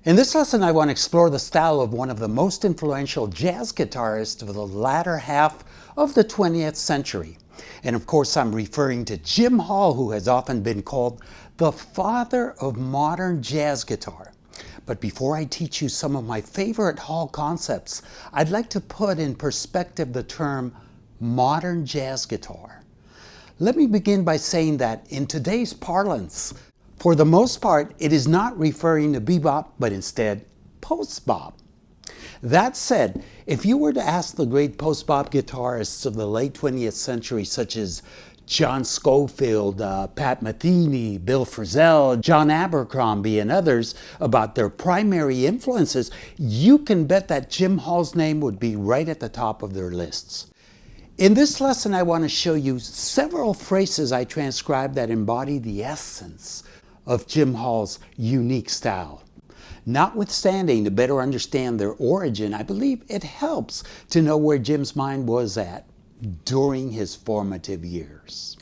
In this lesson, I want to explore the style of one of the most influential jazz guitarists of the latter half of the 20th century. And of course, I'm referring to Jim Hall, who has often been called the father of modern jazz guitar. But before I teach you some of my favorite Hall concepts, I'd like to put in perspective the term modern jazz guitar. Let me begin by saying that in today's parlance, for the most part, it is not referring to bebop, but instead post-bop. That said, if you were to ask the great post-bop guitarists of the late 20th century, such as John Scofield, Pat Metheny, Bill Frisell, John Abercrombie, and others about their primary influences, you can bet that Jim Hall's name would be right at the top of their lists. In this lesson, I want to show you several phrases I transcribed that embody the essence of Jim Hall's unique style. Notwithstanding, to better understand their origin, I believe it helps to know where Jim's mind was at during his formative years.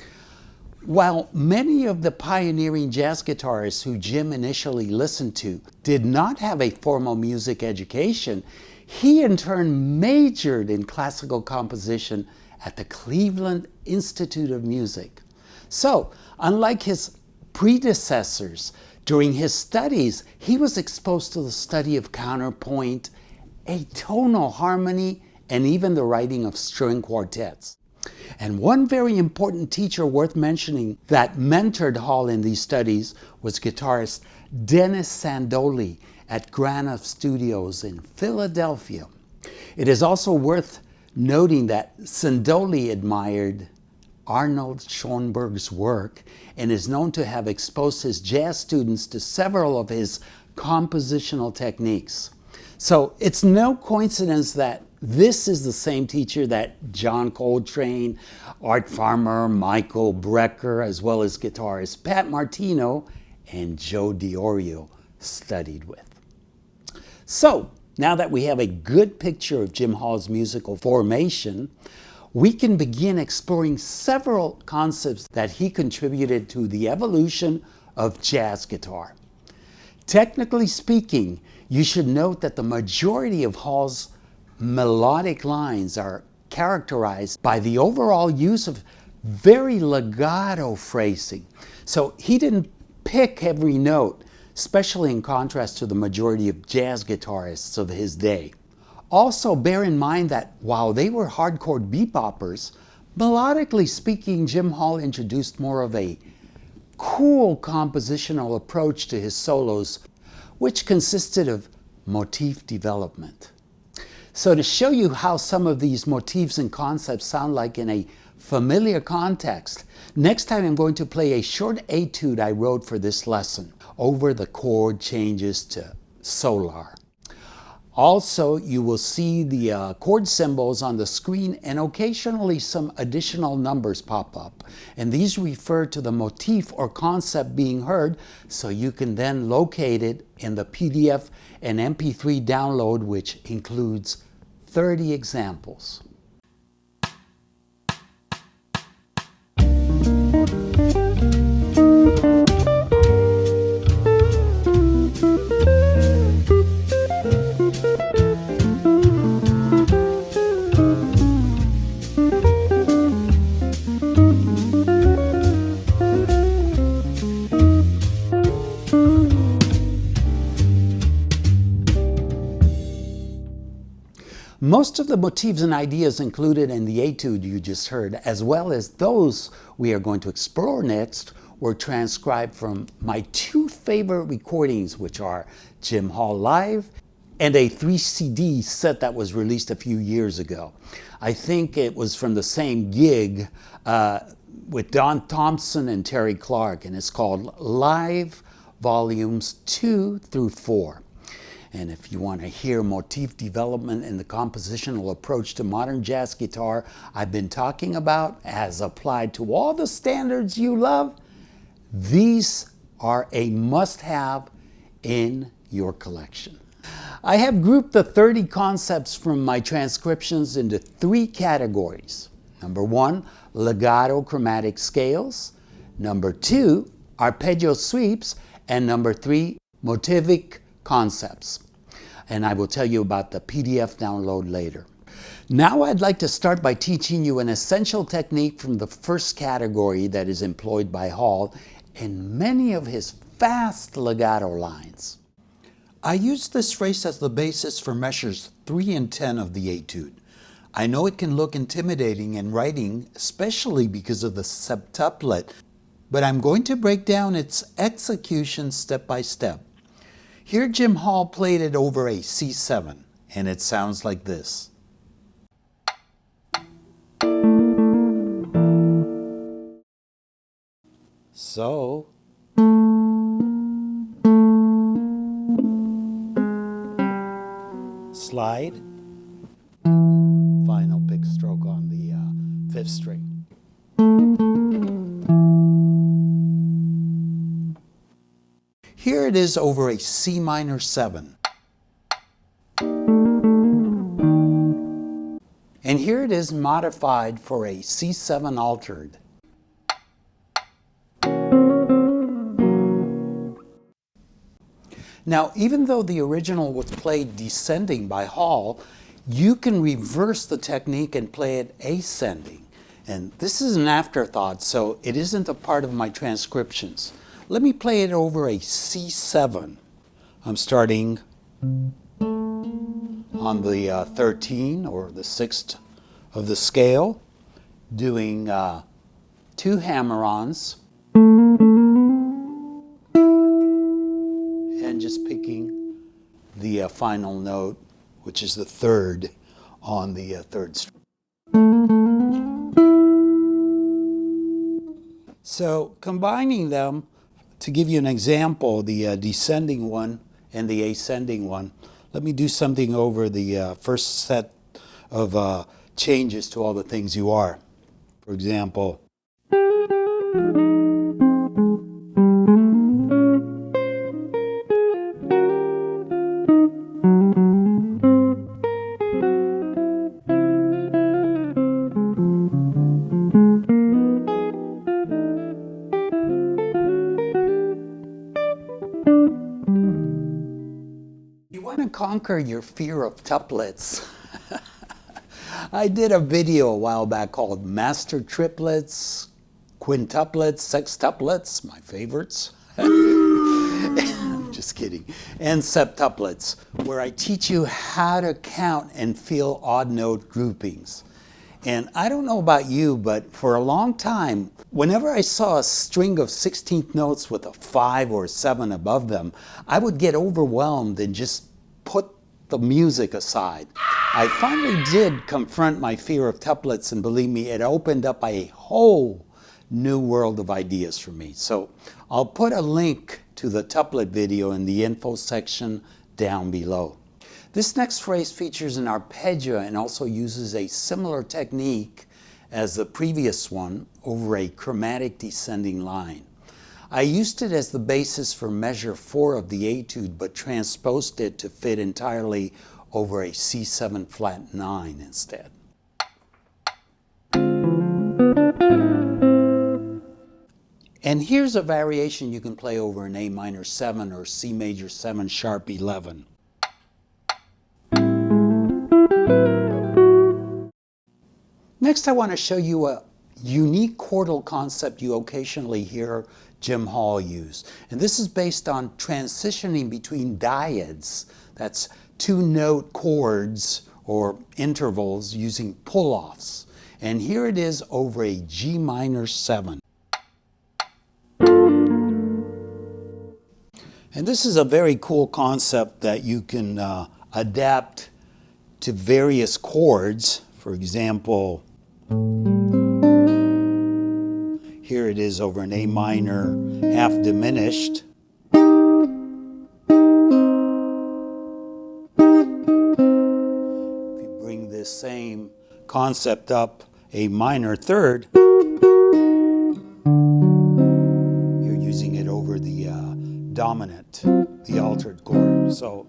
While many of the pioneering jazz guitarists who Jim initially listened to did not have a formal music education, he in turn majored in classical composition at the Cleveland Institute of Music. So, unlike his predecessors, during his studies, he was exposed to the study of counterpoint, atonal harmony, and even the writing of string quartets. And one very important teacher worth mentioning that mentored Hall in these studies was guitarist Dennis Sandoli at Granoff Studios in Philadelphia. It is also worth noting that Sandoli admired Arnold Schoenberg's work and is known to have exposed his jazz students to several of his compositional techniques. So it's no coincidence that this is the same teacher that John Coltrane, Art Farmer, Michael Brecker, as well as guitarist Pat Martino and Joe DiOrio studied with. So now that we have a good picture of Jim Hall's musical formation, we can begin exploring several concepts that he contributed to the evolution of jazz guitar. Technically speaking, you should note that the majority of Hall's melodic lines are characterized by the overall use of very legato phrasing. So he didn't pick every note, especially in contrast to the majority of jazz guitarists of his day. Also, bear in mind that while they were hardcore beboppers, melodically speaking, Jim Hall introduced more of a cool compositional approach to his solos, which consisted of motif development. So to show you how some of these motifs and concepts sound like in a familiar context, next time I'm going to play a short etude I wrote for this lesson over the chord changes to solar. Also, you will see the chord symbols on the screen and occasionally some additional numbers pop up. And these refer to the motif or concept being heard, so you can then locate it in the PDF and MP3 download, which includes 30 examples. Most of the motifs and ideas included in the etude you just heard, as well as those we are going to explore next, were transcribed from my two favorite recordings, which are Jim Hall Live and a 3-CD set that was released a few years ago. I think it was from the same gig with Don Thompson and Terry Clark, and it's called Live Volumes 2 through 4. And if you want to hear motif development and the compositional approach to modern jazz guitar I've been talking about as applied to all the standards you love, these are a must-have in your collection. I have grouped the 30 concepts from my transcriptions into 3 categories. Number 1, legato chromatic scales. Number 2, arpeggio sweeps. And number 3, Motivic concepts. And I will tell you about the PDF download later. Now I'd like to start by teaching you an essential technique from the first category that is employed by Hall in many of his fast legato lines. I use this phrase as the basis for measures 3 and 10 of the etude. I know it can look intimidating in writing, especially because of the septuplet, but I'm going to break down its execution step by step. Here Jim Hall played it over a C7, and it sounds like this. So, slide, final pick stroke on the 5th string. Here it is over a C minor 7. And here it is modified for a C7 altered. Now, even though the original was played descending by Hall, you can reverse the technique and play it ascending. And this is an afterthought, so it isn't a part of my transcriptions. Let me play it over a C7. I'm starting on the 13 or the 6th of the scale, doing 2 hammer-ons, and just picking the final note, which is the 3rd on the 3rd string. So combining them, to give you an example, the descending one and the ascending one, let me do something over the first set of changes to all the things you are. For example, conquer your fear of tuplets. I did a video a while back called Master Triplets, Quintuplets, Sextuplets, my favorites. Just kidding. And septuplets, where I teach you how to count and feel odd note groupings. And I don't know about you, but for a long time, whenever I saw a string of 16th notes with a 5 or 7 above them, I would get overwhelmed and just put the music aside. I finally did confront my fear of tuplets, and believe me, it opened up a whole new world of ideas for me. So I'll put a link to the tuplet video in the info section down below. This next phrase features an arpeggio and also uses a similar technique as the previous one over a chromatic descending line. I used it as the basis for measure 4 of the etude, but transposed it to fit entirely over a C7 flat 9 instead. And here's a variation you can play over an A minor 7 or C major 7 sharp 11. Next, I want to show you a unique chordal concept you occasionally hear Jim Hall use. And this is based on transitioning between diodes, that's 2-note chords or intervals using pull-offs. And here it is over a G minor 7. And this is a very cool concept that you can adapt to various chords. For example, here it is over an A minor half diminished. If you bring this same concept up A minor 3rd, you're using it over the dominant, the altered chord. So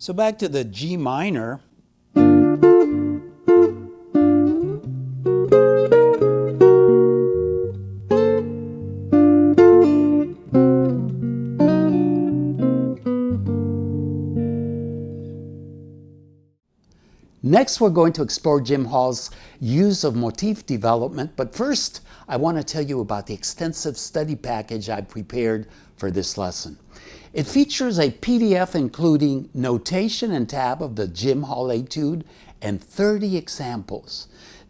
So back to the G minor. Next, we're going to explore Jim Hall's use of motif development, but first, I want to tell you about the extensive study package I prepared for this lesson. It features a PDF including notation and tab of the Jim Hall etude and 30 examples.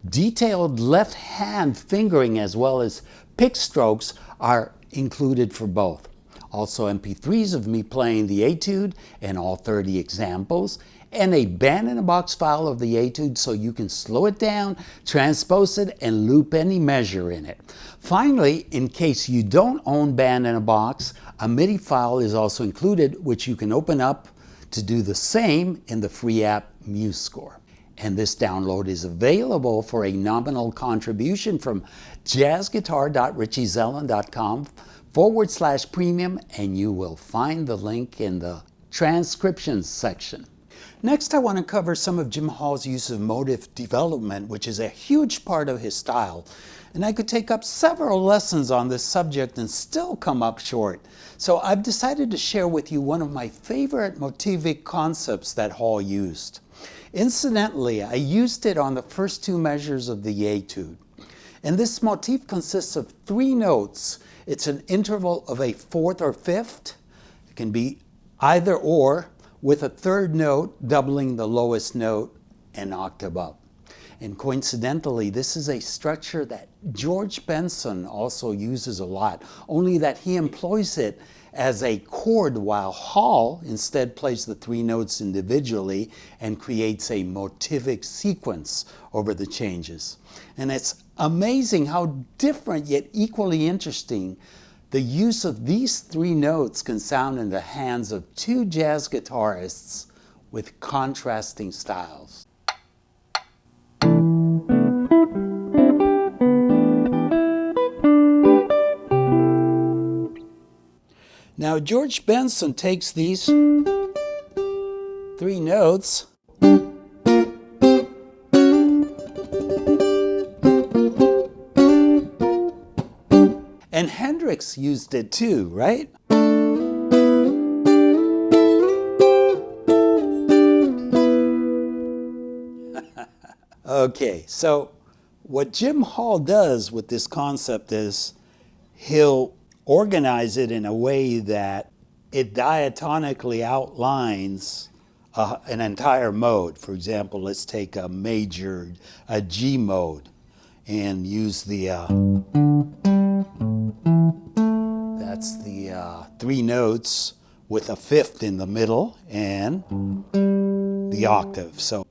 Detailed left-hand fingering as well as pick strokes are included for both. Also MP3s of me playing the etude and all 30 examples, and a band-in-a-box file of the etude so you can slow it down, transpose it, and loop any measure in it. Finally, in case you don't own band-in-a-box, a MIDI file is also included, which you can open up to do the same in the free app MuseScore. And this download is available for a nominal contribution from jazzguitar.richiezeland.com/premium, and you will find the link in the transcriptions section. Next, I want to cover some of Jim Hall's use of motif development, which is a huge part of his style. And I could take up several lessons on this subject and still come up short. So I've decided to share with you one of my favorite motivic concepts that Hall used. Incidentally, I used it on the first two measures of the etude. And this motif consists of 3 notes. It's an interval of a 4th or 5th. It can be either or, with a 3rd note doubling the lowest note an octave up. And coincidentally, this is a structure that George Benson also uses a lot, only that he employs it as a chord while Hall instead plays the 3 notes individually and creates a motivic sequence over the changes. And it's amazing how different yet equally interesting the use of these 3 notes can sound in the hands of 2 jazz guitarists with contrasting styles. Now, George Benson takes these 3 notes and Hendrix used it too, right? Okay, so what Jim Hall does with this concept is he'll organize it in a way that it diatonically outlines an entire mode. For example, let's take a G mode, and use the that's the 3 notes with a 5th in the middle and the octave. So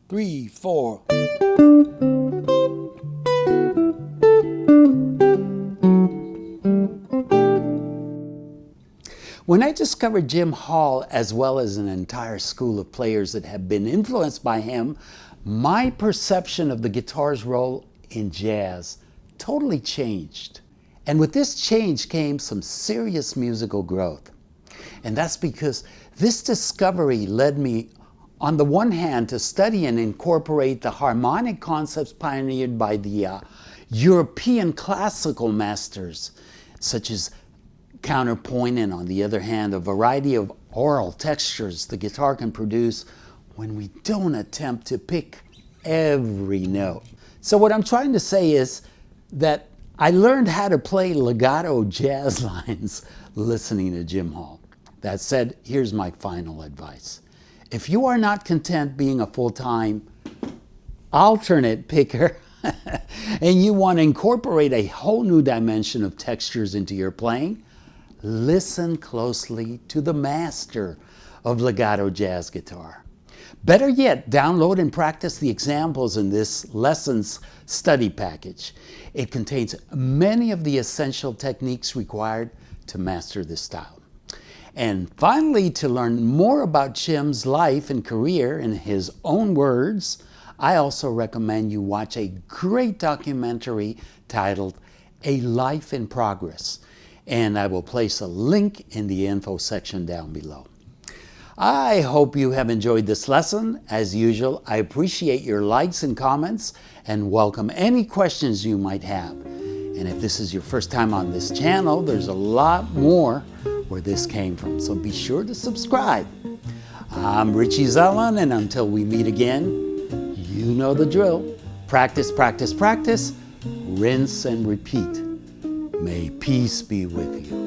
3, 4. When I discovered Jim Hall, as well as an entire school of players that have been influenced by him, my perception of the guitar's role in jazz totally changed. And with this change came some serious musical growth. And that's because this discovery led me, on the one hand, to study and incorporate the harmonic concepts pioneered by the European classical masters, such as counterpoint, and on the other hand, a variety of aural textures the guitar can produce when we don't attempt to pick every note. So what I'm trying to say is that I learned how to play legato jazz lines listening to Jim Hall. That said, here's my final advice. If you are not content being a full-time alternate picker and you want to incorporate a whole new dimension of textures into your playing, listen closely to the master of legato jazz guitar. Better yet, download and practice the examples in this lessons study package. It contains many of the essential techniques required to master this style. And finally, to learn more about Jim's life and career in his own words, I also recommend you watch a great documentary titled A Life in Progress, and I will place a link in the info section down below. I hope you have enjoyed this lesson. As usual, I appreciate your likes and comments and welcome any questions you might have. And if this is your first time on this channel, there's a lot more where this came from, so be sure to subscribe. I'm Richie Zellin, and until we meet again, you know the drill. Practice, practice, practice, rinse and repeat. May peace be with you.